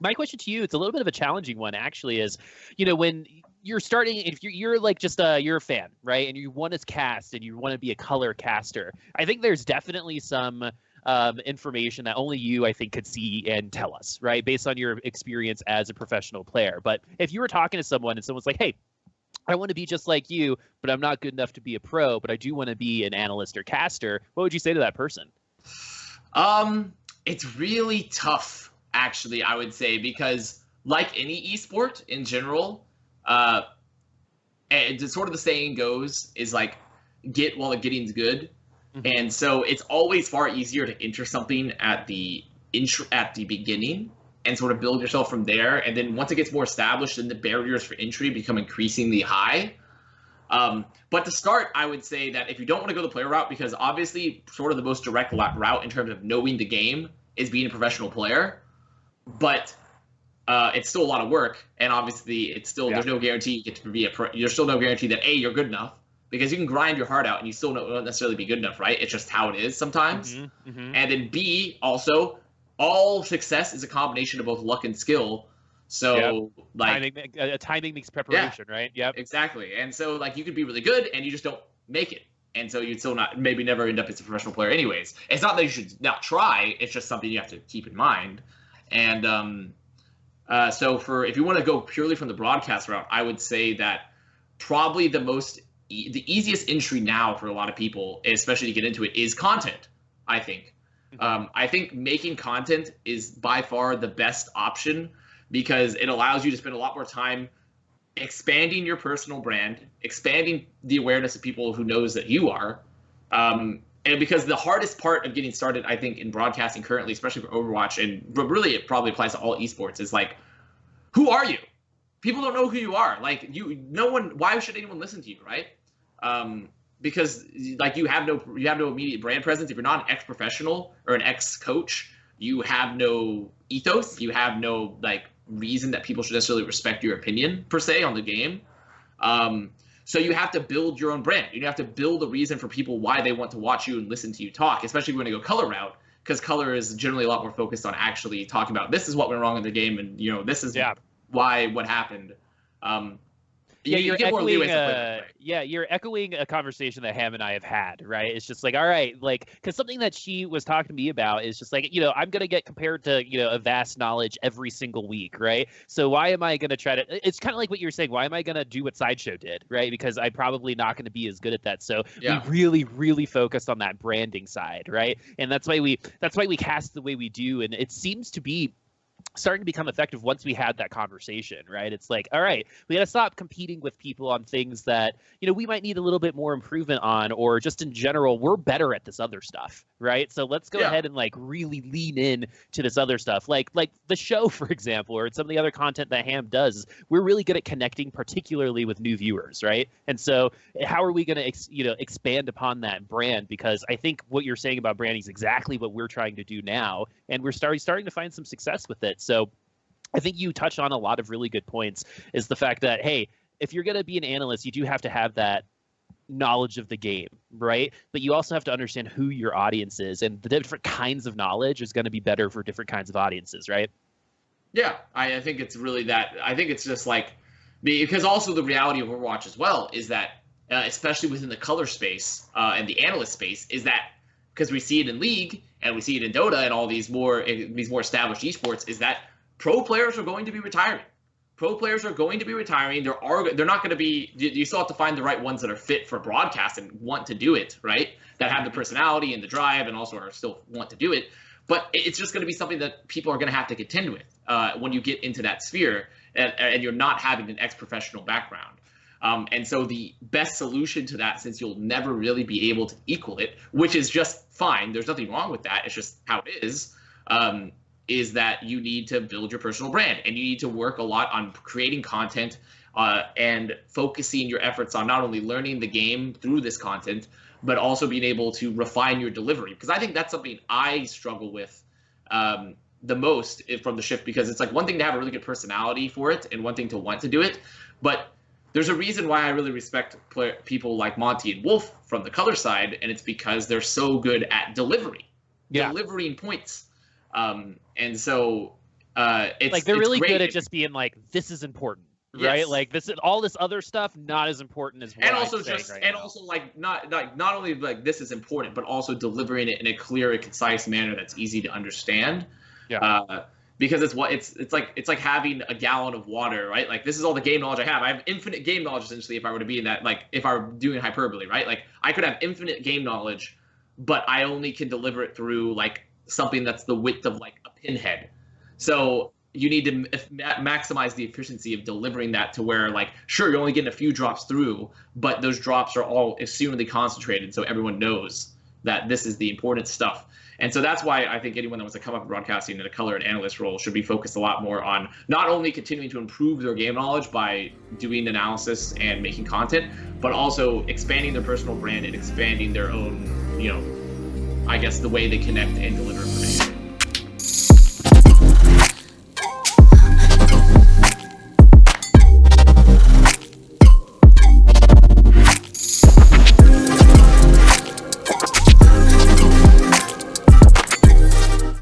My question to you, it's a little bit of a challenging one, actually, is, you know, when you're starting, if you're like just you're a fan, right, and you want to cast and you want to be a color caster, I think there's definitely some information that only you, I think, could see and tell us, right, based on your experience as a professional player. But if you were talking to someone and someone's like, hey, I want to be just like you, but I'm not good enough to be a pro, but I do want to be an analyst or caster, what would you say to that person? It's really tough, actually, I would say, because like any esport in general, and sort of the saying goes is like, get while the getting's good. Mm-hmm. And so it's always far easier to enter something at the beginning and sort of build yourself from there. And then once it gets more established, then the barriers for entry become increasingly high. But to start, I would say that if you don't want to go the player route, because obviously sort of the most direct route in terms of knowing the game is being a professional player, but it's still a lot of work. And obviously it's still, there's no guarantee you get to be a pro. There's still no guarantee that A, you're good enough, because you can grind your heart out and you still won't necessarily be good enough, right? It's just how it is sometimes. Mm-hmm, mm-hmm. And then B, also, all success is a combination of both luck and skill. So like timing makes preparation, right? Yep. Exactly. And so like you could be really good and you just don't make it. And so you'd still maybe never end up as a professional player anyways. It's not that you should not try, it's just something you have to keep in mind. And so if you want to go purely from the broadcast route, I would say that probably the easiest entry now for a lot of people, especially to get into it, is content, I think. I think making content is by far the best option, because it allows you to spend a lot more time expanding your personal brand, expanding the awareness of people who knows that you are. And because the hardest part of getting started, I think, in broadcasting currently, especially for Overwatch, but really it probably applies to all esports, is like, who are you? People don't know who you are. Like why should anyone listen to you, right? Because like you have no immediate brand presence. If you're not an ex-professional or an ex-coach, you have no ethos. You have no like reason that people should necessarily respect your opinion per se on the game. So you have to build your own brand. You have to build a reason for people why they want to watch you and listen to you talk, especially if you're going to go color route, because color is generally a lot more focused on actually talking about this is what went wrong in the game, and this is why what happened. You're echoing a conversation that Ham and I have had, right? It's just like, all right, like, because something that she was talking to me about is just like, I'm going to get compared to, Avast knowledge every single week, right? So why am I going to try to, it's kind of like what you were saying, why am I going to do what Sideshow did, right? Because I'm probably not going to be as good at that. So we really, really focused on that branding side, right? And that's why we cast the way we do. And it seems to be starting to become effective once we had that conversation, right? It's like, all right, we got to stop competing with people on things that, we might need a little bit more improvement on, or just in general, we're better at this other stuff, right? So let's go ahead and like really lean in to this other stuff. Like the show, for example, or some of the other content that Ham does, we're really good at connecting, particularly with new viewers, right? And so how are we going to, expand upon that brand? Because I think what you're saying about branding is exactly what we're trying to do now. And we're starting to find some success with it. So I think you touch on a lot of really good points, is the fact that, hey, if you're going to be an analyst, you do have to have that knowledge of the game, right? But you also have to understand who your audience is, and the different kinds of knowledge is going to be better for different kinds of audiences, right? Yeah, I think it's really that. I think it's just like, because also the reality of Overwatch as well is that, especially within the color space and the analyst space, is that because we see it in League and we see it in Dota and all these more established esports, is that pro players are going to be retiring. Pro players are going to be retiring. They're not going to be. You still have to find the right ones that are fit for broadcast and want to do it, right? That have the personality and the drive, and also are still want to do it. But it's just going to be something that people are going to have to contend with when you get into that sphere, and you're not having an ex-professional background. And so the best solution to that, since you'll never really be able to equal it, which is just fine, there's nothing wrong with that, it's just how it is that you need to build your personal brand, and you need to work a lot on creating content and focusing your efforts on not only learning the game through this content, but also being able to refine your delivery. Because I think that's something I struggle with the most from the shift, because it's like one thing to have a really good personality for it and one thing to want to do it, but there's a reason why I really respect people like Monty and Wolf from the color side, and it's because they're so good at delivering points. And so It's like they're really great. good at just being like, this is important, right? Yes. Like this, all this other stuff, not as important as what And I'm also saying just right and now. also like not only like this is important, but also delivering it in a clear and concise manner that's easy to understand. Yeah. Because it's like having a gallon of water, right? Like this is all the game knowledge I have. I have infinite game knowledge essentially if I were to be in that, like if I were doing hyperbole, right? Like I could have infinite game knowledge, but I only can deliver it through like something that's the width of like a pinhead. So you need to maximize the efficiency of delivering that to where, like, sure, you're only getting a few drops through, but those drops are all extremely concentrated, so everyone knows that this is the important stuff. And so that's why I think anyone that wants to come up in broadcasting in a color and analyst role should be focused a lot more on not only continuing to improve their game knowledge by doing analysis and making content, but also expanding their personal brand and expanding their own, I guess, the way they connect and deliver information.